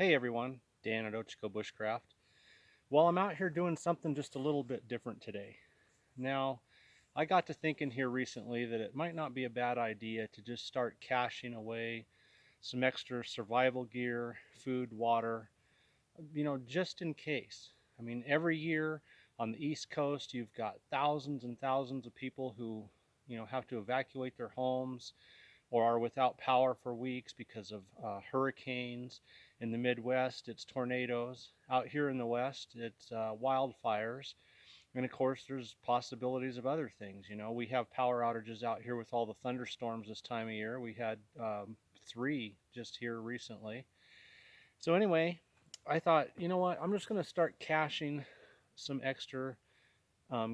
Hey everyone, Dan at Ochiko Bushcraft. Well, I'm out here doing something just a little bit different today. Now, I got to thinking here recently that it might not be a bad idea to just start caching away some extra survival gear, food, water, just in case. I mean, every year on the East Coast, you've got thousands and thousands of people who, have to evacuate their homes or are without power for weeks because of hurricanes. In the Midwest, it's tornadoes. Out here in the West, it's wildfires. And of course, there's possibilities of other things. We have power outages out here with all the thunderstorms this time of year. We had three just here recently. So, anyway, I thought, you know what? I'm just going to start caching some extra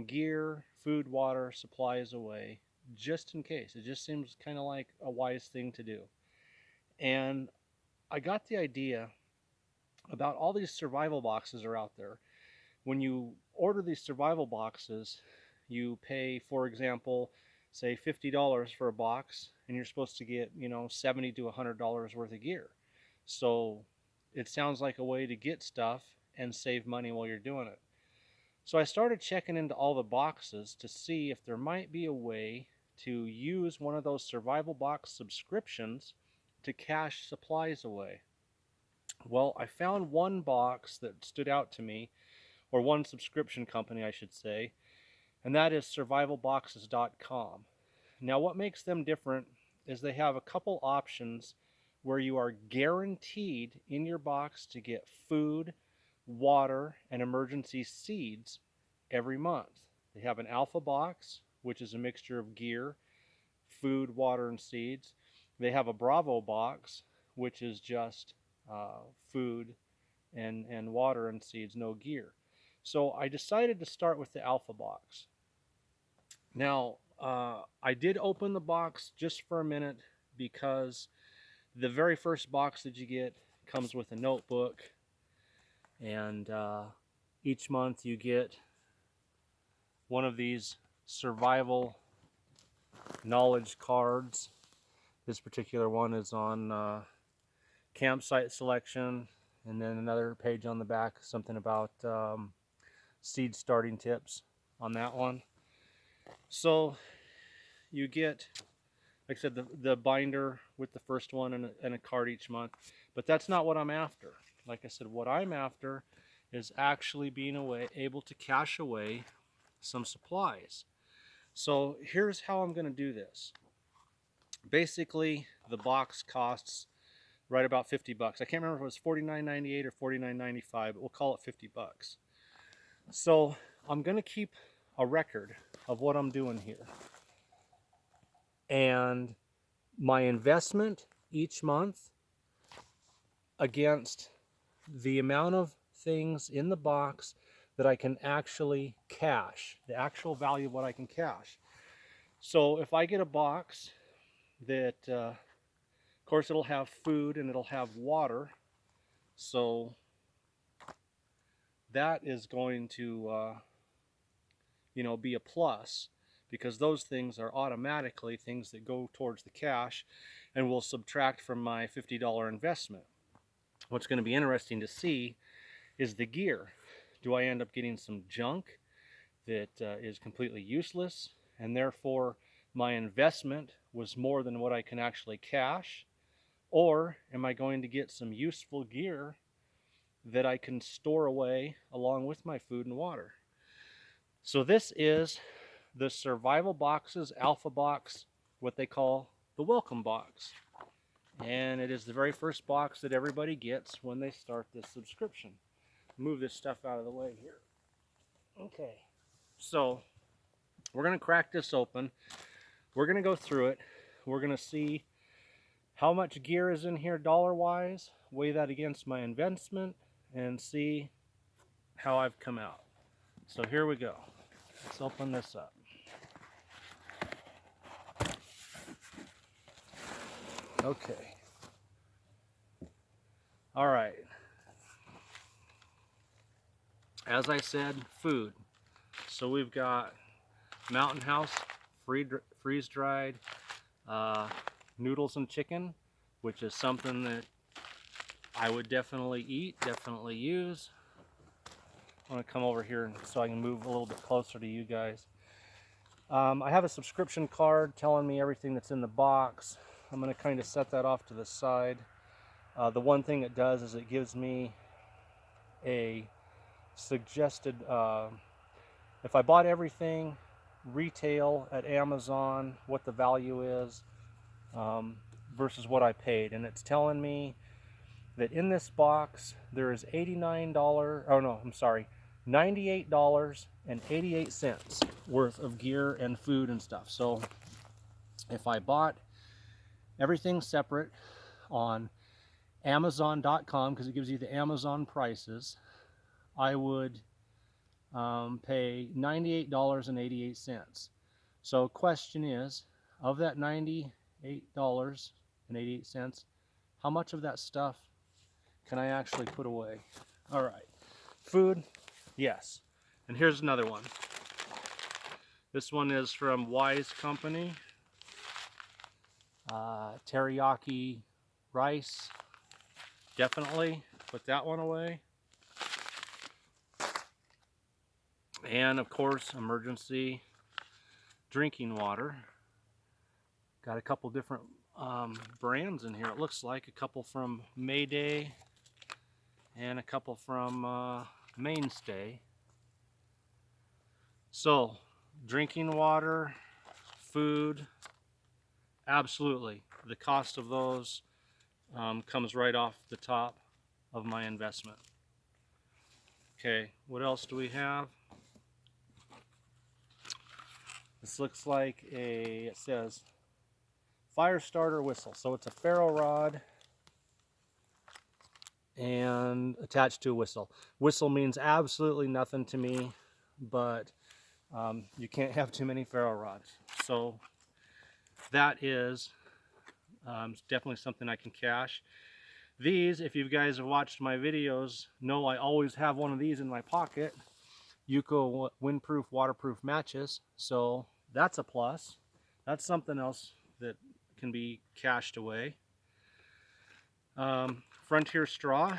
gear, food, water, supplies away just in case. It just seems kind of like a wise thing to do. And I got the idea about all these survival boxes are out there. When you order these survival boxes, you pay, for example, say $50 for a box, and you're supposed to get, $70 to $100 worth of gear. So it sounds like a way to get stuff and save money while you're doing it. So I started checking into all the boxes to see if there might be a way to use one of those survival box subscriptions to cache supplies away. Well, I found one box that stood out to me, or one subscription company, I should say, and that is survivalboxes.com. Now, what makes them different is they have a couple options where you are guaranteed in your box to get food, water, and emergency seeds every month. They have an alpha box, which is a mixture of gear, food, water, and seeds. They have a Bravo box, which is just food and water and seeds, no gear. So I decided to start with the alpha box. Now, I did open the box just for a minute because the very first box that you get comes with a notebook, and each month you get one of these survival knowledge cards. This particular one is on campsite selection, and then another page on the back, something about seed starting tips on that one. So you get, like I said, the binder with the first one and a card each month. But that's not what I'm after. Like I said, what I'm after is actually being able to cache away some supplies. So here's how I'm going to do this. Basically, the box costs right about 50 bucks. I can't remember if it was $49.98 or $49.95, but we'll call it 50 bucks. So I'm going to keep a record of what I'm doing here. And my investment each month against the amount of things in the box that I can actually cache, the actual value of what I can cache. So if I get a box that, of course, it'll have food and it'll have water, so that is going to, be a plus, because those things are automatically things that go towards the cache and will subtract from my $50 investment. What's going to be interesting to see is the gear. Do I end up getting some junk that is completely useless, and therefore my investment was more than what I can actually cache? Or am I going to get some useful gear that I can store away along with my food and water? So this is the Survival Boxes Alpha Box, what they call the Welcome Box. And it is the very first box that everybody gets when they start this subscription. Move this stuff out of the way here. Okay, so we're going to crack this open. We're going to go through it. We're going to see how much gear is in here dollar-wise, weigh that against my investment, and see how I've come out. So here we go. Let's open this up. Okay. All right. As I said, food. So we've got Mountain House freeze-dried noodles and chicken, which is something that I would definitely eat, definitely use. I want to come over here so I can move a little bit closer to you guys. I have a subscription card telling me everything that's in the box. I'm going to kind of set that off to the side. The one thing it does is it gives me a suggested, if I bought everything retail at Amazon, what the value is versus what I paid. And it's telling me that in this box there is $98.88 worth of gear and food and stuff. So if I bought everything separate on Amazon.com, because it gives you the Amazon prices, I would pay $98.88. So question is, of that $98.88, how much of that stuff can I actually put away? All right, food, yes. And here's another one. This one is from Wise Company. Teriyaki rice, definitely put that one away. And of course, emergency drinking water. Got a couple different brands in here. It looks like a couple from Mayday and a couple from Mainstay. So, drinking water, food, absolutely. The cost of those comes right off the top of my investment. Okay, what else do we have? This looks like it says fire starter whistle. So it's a ferro rod and attached to a whistle. Whistle means absolutely nothing to me, but you can't have too many ferro rods. So that is definitely something I can cache. These, if you guys have watched my videos, know I always have one of these in my pocket. Yuko windproof, waterproof matches. So that's a plus. That's something else that can be cached away. Frontier straw.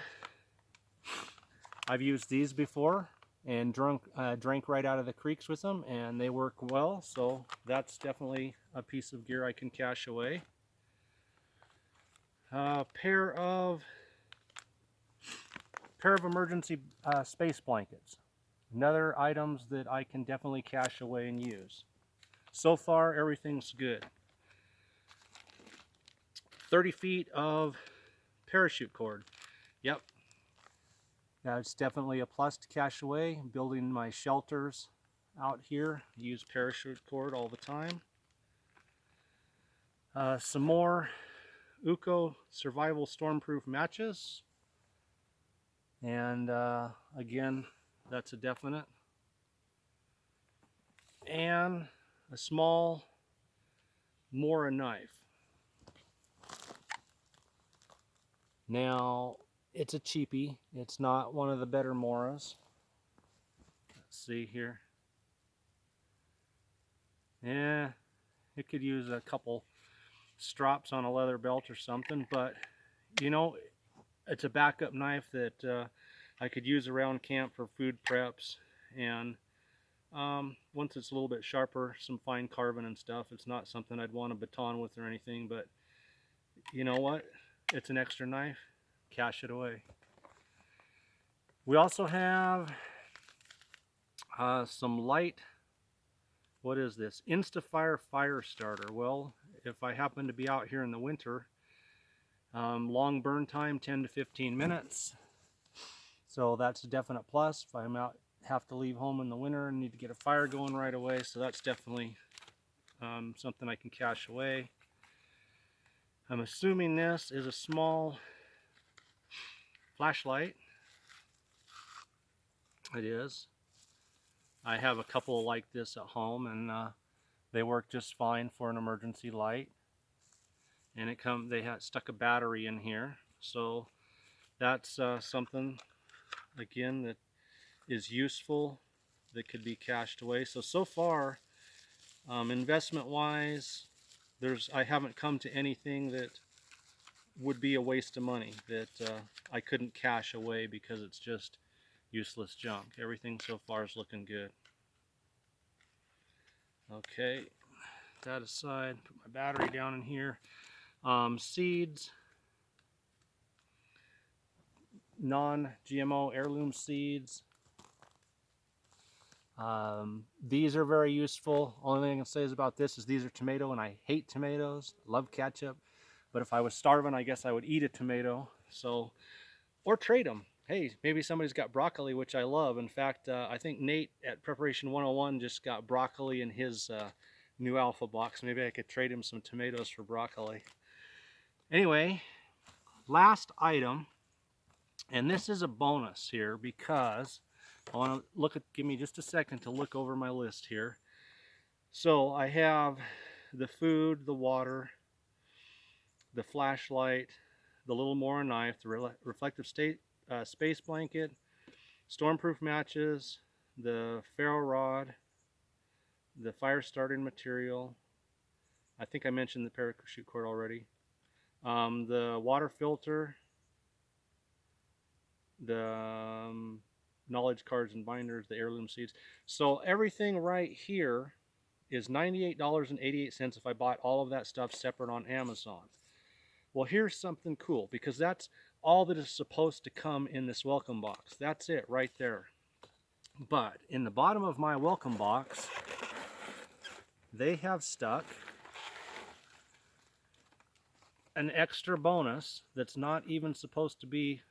I've used these before and drank right out of the creeks with them, and they work well. So that's definitely a piece of gear I can cache away. Pair of emergency space blankets. Another items that I can definitely cache away and use. So far, everything's good. 30 feet of parachute cord. Yep. That's definitely a plus to cache away. Building my shelters out here, use parachute cord all the time. Some more Uko survival stormproof matches. And again, that's a definite. And a small Mora knife. Now, it's a cheapie. It's not one of the better Moras. Let's see here. Yeah, it could use a couple strops on a leather belt or something, but you know, it's a backup knife that I could use around camp for food preps, and once it's a little bit sharper, some fine carving and stuff, it's not something I'd want a baton with or anything, but you know what? It's an extra knife. Cache it away. We also have some light, what is this? Instafire fire starter. Well, if I happen to be out here in the winter, long burn time, 10 to 15 minutes. So that's a definite plus. If I'm out, have to leave home in the winter and need to get a fire going right away, so that's definitely something I can cache away. I'm assuming this is a small flashlight. It is. I have a couple like this at home, and they work just fine for an emergency light. And they had stuck a battery in here, so that's something again that is useful, that could be cached away. So far, investment wise, I haven't come to anything that would be a waste of money, that I couldn't cash away because it's just useless junk. Everything so far is looking good. Okay, that aside, put my battery down in here. Seeds, non-GMO heirloom seeds. These are very useful. Only thing I can say is about this is these are tomato, and I hate tomatoes. Love ketchup, but if I was starving, I guess I would eat a tomato. So, or trade them. Hey, maybe somebody's got broccoli, which I love. In fact, I think Nate at Preparation 101 just got broccoli in his new Alpha box. Maybe I could trade him some tomatoes for broccoli. Anyway, last item, and this is a bonus here because I want to look at, give me just a second to look over my list here. So I have the food, the water, the flashlight, the little Mora knife, the reflective space blanket, stormproof matches, the ferro rod, the fire starting material. I think I mentioned the parachute cord already. The water filter, the knowledge cards and binders, the heirloom seeds. So everything right here is $98.88 if I bought all of that stuff separate on Amazon. Well, here's something cool, because that's all that is supposed to come in this welcome box. That's it right there. But in the bottom of my welcome box, they have stuck an extra bonus that's not even supposed to be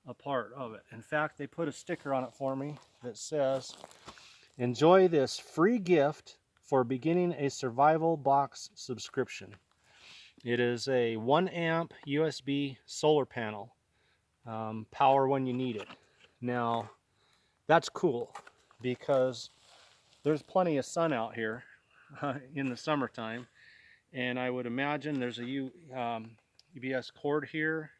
a part of it. In fact, they put a sticker on it for me that says, "Enjoy this free gift for beginning a survival box subscription." It is a 1 amp USB solar panel, power when you need it. Now, that's cool because there's plenty of sun out here in the summertime, and I would imagine there's a UBS cord here.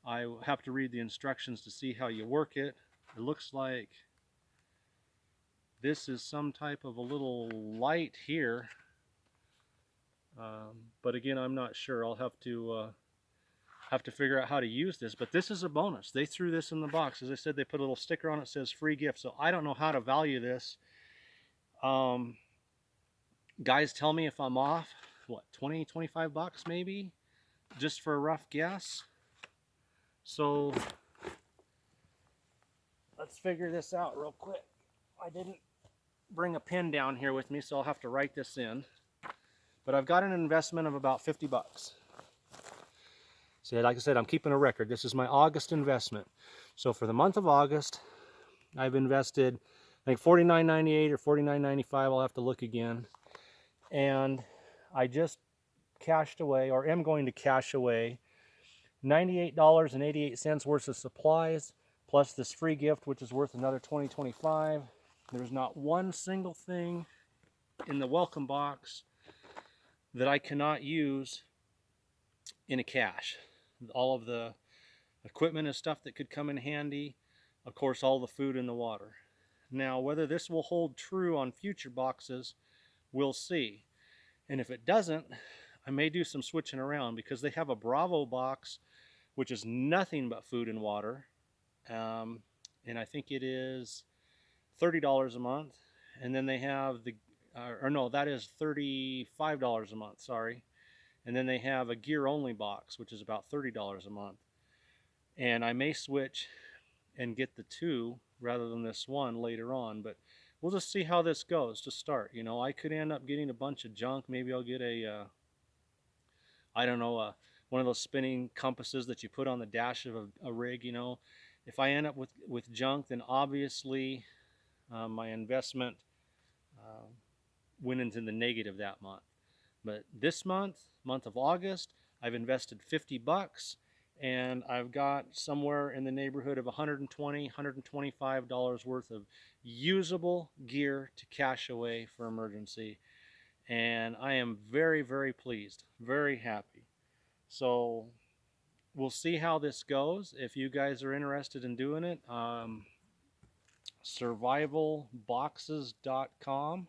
I have to read the instructions to see how you work it. It looks like this is some type of a little light here, but again, I'm not sure. I'll have to figure out how to use this, but this is a bonus. They threw this in the box. As I said, they put a little sticker on it that says free gift, so I don't know how to value this. Guys, tell me if I'm off. What, 20, 25 bucks maybe? Just for a rough guess. So let's figure this out real quick. I didn't bring a pen down here with me, so I'll have to write this in. But I've got an investment of about 50 bucks. So like I said, I'm keeping a record. This is my August investment. So for the month of August, I've invested, I think, $49.98 or $49.95. I'll have to look again. And I just cashed away, or am going to cash away, $98.88 worth of supplies, plus this free gift, which is worth another $20.25. There's not one single thing in the welcome box that I cannot use in a cache. All of the equipment and stuff that could come in handy, of course all the food and the water. Now, whether this will hold true on future boxes, we'll see. And if it doesn't, I may do some switching around, because they have a Bravo box which is nothing but food and water, and I think it is $30 a month. And then they have the or no, that is $35 a month, sorry. And then they have a gear only box, which is about $30 a month. And I may switch and get the two rather than this one later on, but we'll just see how this goes to start. You know, I could end up getting a bunch of junk. Maybe I'll get a I don't know, one of those spinning compasses that you put on the dash of a rig. You know, if I end up with junk, then obviously my investment went into the negative that month. But this month of August, I've invested 50 bucks, and I've got somewhere in the neighborhood of $120, $125 worth of usable gear to cache away for emergency. And I am very, very pleased, very happy. So we'll see how this goes. If you guys are interested in doing it, survivalboxes.com.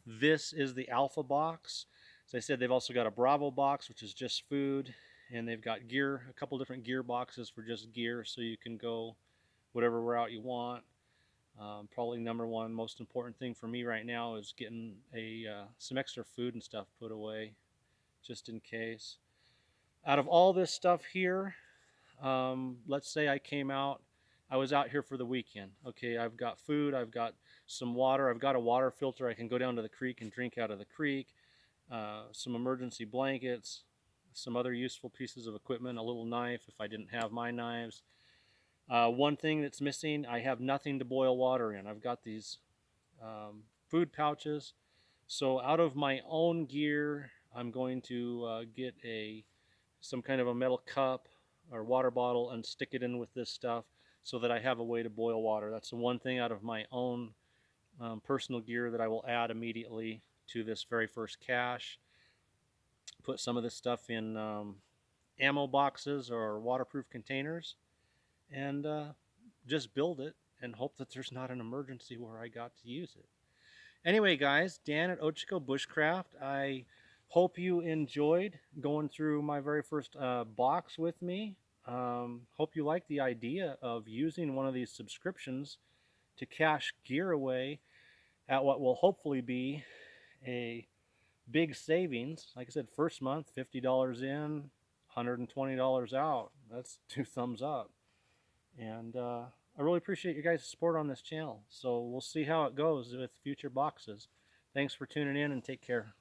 This is the Alpha box. As I said, they've also got a Bravo box, which is just food, and they've got gear, a couple different gear boxes for just gear, so you can go whatever route you want. Probably number one most important thing for me right now is getting some extra food and stuff put away, just in case. Out of all this stuff here, let's say I was out here for the weekend. Okay, I've got food, I've got some water, I've got a water filter. I can go down to the creek and drink out of the creek. Some emergency blankets, some other useful pieces of equipment, a little knife if I didn't have my knives. One thing that's missing, I have nothing to boil water in. I've got these food pouches. So out of my own gear, I'm going to get some kind of a metal cup or water bottle and stick it in with this stuff so that I have a way to boil water. That's the one thing out of my own personal gear that I will add immediately to this very first cache. Put some of this stuff in ammo boxes or waterproof containers, and just build it and hope that there's not an emergency where I got to use it. Anyway, guys, Dan at Ochiko Bushcraft. I hope you enjoyed going through my very first box with me. Hope you like the idea of using one of these subscriptions to cache gear away at what will hopefully be a big savings. Like I said, first month, $50 in, $120 out. That's 2 thumbs up. And I really appreciate you guys' support on this channel. So we'll see how it goes with future boxes. Thanks for tuning in and take care.